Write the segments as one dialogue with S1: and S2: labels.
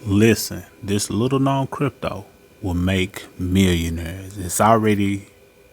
S1: Listen, this little known crypto will make millionaires. It's already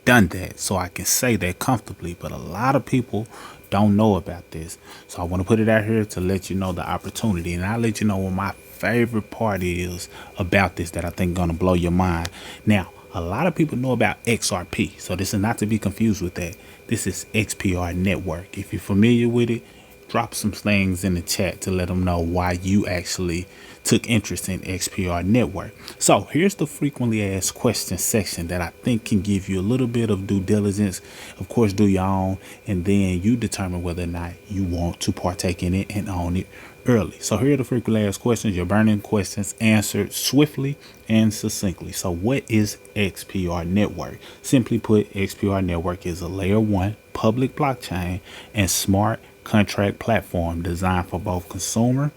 S1: done that, so I can say that comfortably, but a lot of people don't know about this. So I want to put it out here to let you know the opportunity, and I'll let you know what my favorite part is about this that I think gonna blow your mind. Now, a lot of people know about XRP, so this is not to be confused with that. This is XPR network. If you're familiar with it, drop some things in the chat to let them know why you actually took interest in XPR network. So here's the frequently asked questions section that I think can give you a little bit of due diligence. Of course, do your own, and then you determine whether or not you want to partake in it and own it early. So here are the frequently asked questions, your burning questions answered swiftly and succinctly. So what is XPR network? Simply put, XPR network is a layer 1 public blockchain and smart contract platform designed for both consumer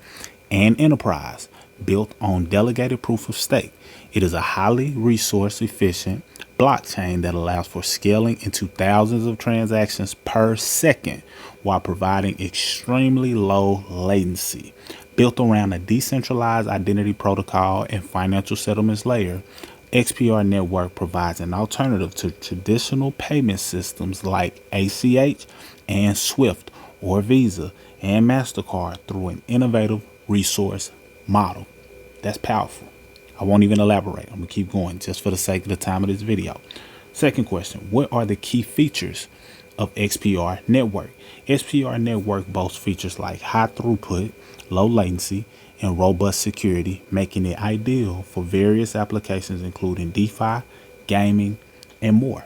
S1: and enterprise, built on delegated proof of stake. It is a highly resource efficient blockchain that allows for scaling into thousands of transactions per second while providing extremely low latency. Built around a decentralized identity protocol and financial settlements layer, XPR Network provides an alternative to traditional payment systems like ACH and SWIFT or Visa and MasterCard through an innovative resource model. That's powerful. I won't even elaborate. I'm going to keep going just for the sake of the time of this video. Second question, what are the key features of XPR Network? XPR Network boasts features like high throughput, low latency, and robust security, making it ideal for various applications including DeFi, gaming, and more.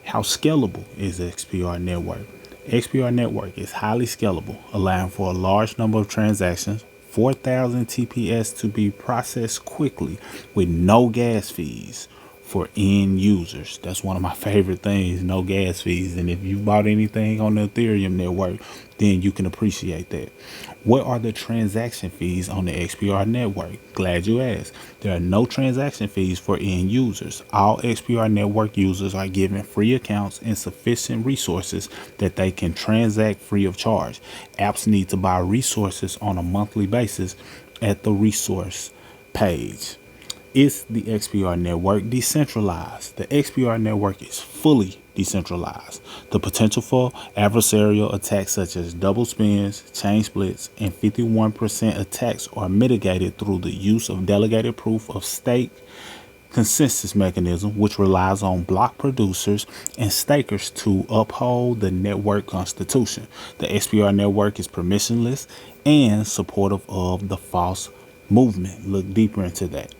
S1: How scalable is XPR Network? XPR Network is highly scalable, allowing for a large number of transactions, 4,000 TPS to be processed quickly with no gas fees for end users. That's one of my favorite things, no gas fees. And if you bought anything on the Ethereum network, then you can appreciate that. What are the transaction fees on the XPR network? Glad you asked. There are no transaction fees for end users. All XPR network users are given free accounts and sufficient resources that they can transact free of charge. Apps need to buy resources on a monthly basis at the resource page. Is the XPR network decentralized? The XPR network is fully decentralized. The potential for adversarial attacks such as double spends, chain splits, and 51% attacks are mitigated through the use of delegated proof of stake consensus mechanism, which relies on block producers and stakers to uphold the network constitution. The XPR network is permissionless and supportive of the false movement. Look deeper into that.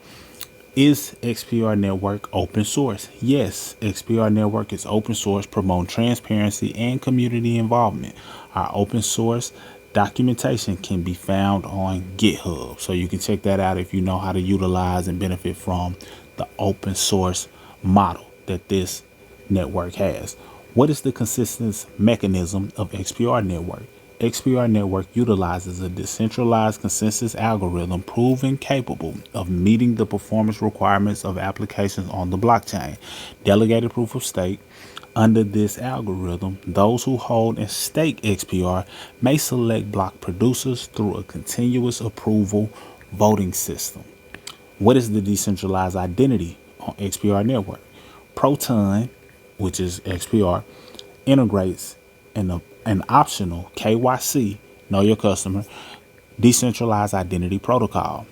S1: Is XPR Network open source? Yes, XPR Network is open source, promoting transparency and community involvement. Our open source documentation can be found on GitHub, so you can check that out if you know how to utilize and benefit from the open source model that this network has. What is the consensus mechanism of XPR Network? XPR Network utilizes a decentralized consensus algorithm proven capable of meeting the performance requirements of applications on the blockchain. Delegated proof of stake. Under this algorithm, those who hold and stake XPR may select block producers through a continuous approval voting system. What is the decentralized identity on XPR Network? Proton, which is XPR, integrates an optional KYC, know your customer, decentralized identity protocol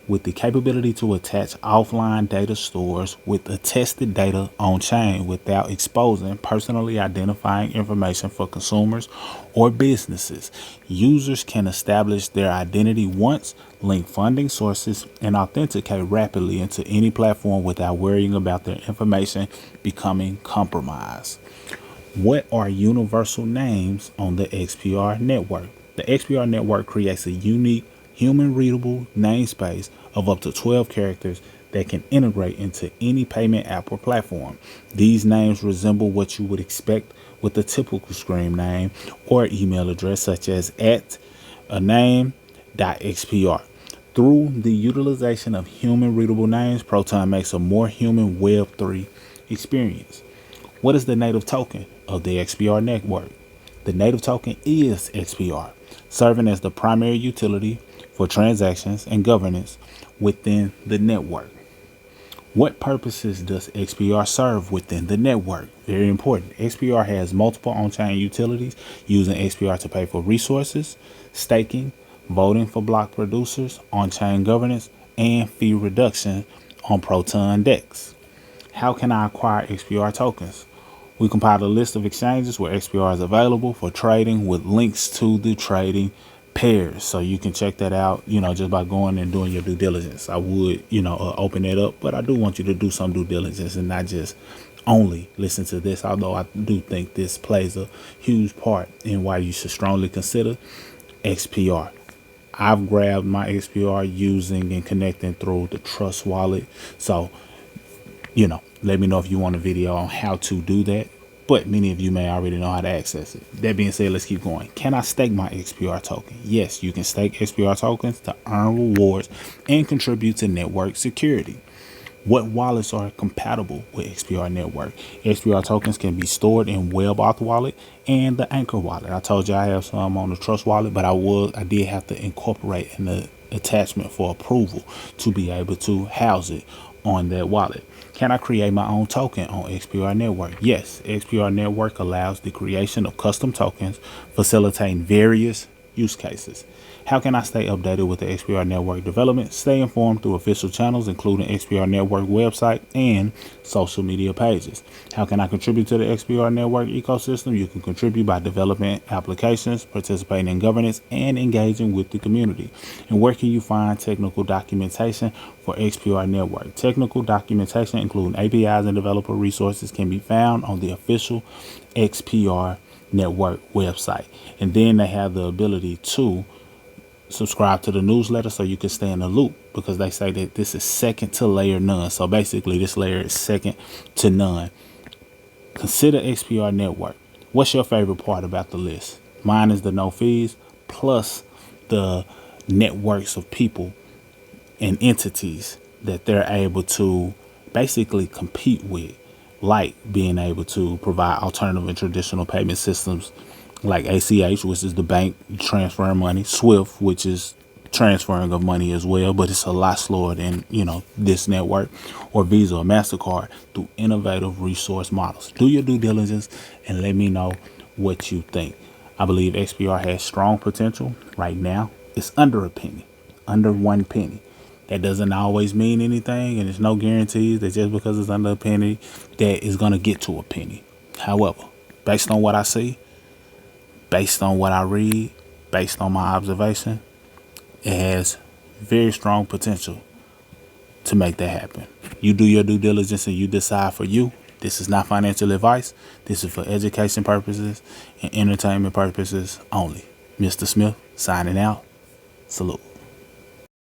S1: with the capability to attach offline data stores with attested data on chain without exposing personally identifying information for consumers or businesses. Users can establish their identity once, link funding sources, and authenticate rapidly into any platform without worrying about their information becoming compromised. What are universal names on the XPR network? The XPR network creates a unique human-readable namespace of up to 12 characters that can integrate into any payment app or platform. These names resemble what you would expect with a typical screen name or email address, such as @aname.xpr. Through the utilization of human-readable names, Proton makes a more human Web3 experience. What is the native token of the XPR network? The native token is XPR, serving as the primary utility for transactions and governance within the network. What purposes does XPR serve within the network? Very important. XPR has multiple on-chain utilities using XPR to pay for resources, staking, voting for block producers, on-chain governance, and fee reduction on Proton DEX. How can I acquire XPR tokens? We compiled a list of exchanges where XPR is available for trading with links to the trading pairs. So you can check that out, just by going and doing your due diligence. I would, open it up, but I do want you to do some due diligence and not just only listen to this, although I do think this plays a huge part in why you should strongly consider XPR. I've grabbed my XPR using and connecting through the Trust wallet. So, let me know if you want a video on how to do that. But many of you may already know how to access it. That being said, let's keep going. Can I stake my XPR token? Yes, you can stake XPR tokens to earn rewards and contribute to network security. What wallets are compatible with XPR network? XPR tokens can be stored in WebAuth wallet and the Anchor wallet. I told you I have some on the Trust wallet, but I did have to incorporate an attachment for approval to be able to house it on that wallet. Can I create my own token on XPR Network? Yes, XPR Network allows the creation of custom tokens, facilitating various use cases. How can I stay updated with the XPR Network development? Stay informed through official channels, including XPR Network website and social media pages. How can I contribute to the XPR Network ecosystem? You can contribute by developing applications, participating in governance, and engaging with the community. And where can you find technical documentation for XPR Network? Technical documentation, including APIs and developer resources, can be found on the official XPR Network website. And then they have the ability to subscribe to the newsletter so you can stay in the loop, because they say that this is second to layer none. So basically this layer is second to none. Consider XPR Network. What's your favorite part about the list? Mine is the no fees plus the networks of people and entities that they're able to basically compete with, like being able to provide alternative and traditional payment systems like ACH, which is the bank transferring money, SWIFT, which is transferring of money as well, but it's a lot slower than, this network, or Visa or MasterCard, through innovative resource models. Do your due diligence and let me know what you think. I believe XPR has strong potential. Right now, it's under a penny, under 1 penny. That doesn't always mean anything, and there's no guarantees that just because it's under a penny, that is going to get to a penny. However, based on what I see, based on what I read, based on my observation, it has very strong potential to make that happen. You do your due diligence and you decide for you. This is not financial advice. This is for education purposes and entertainment purposes only. Mr. Smith signing out. Salute.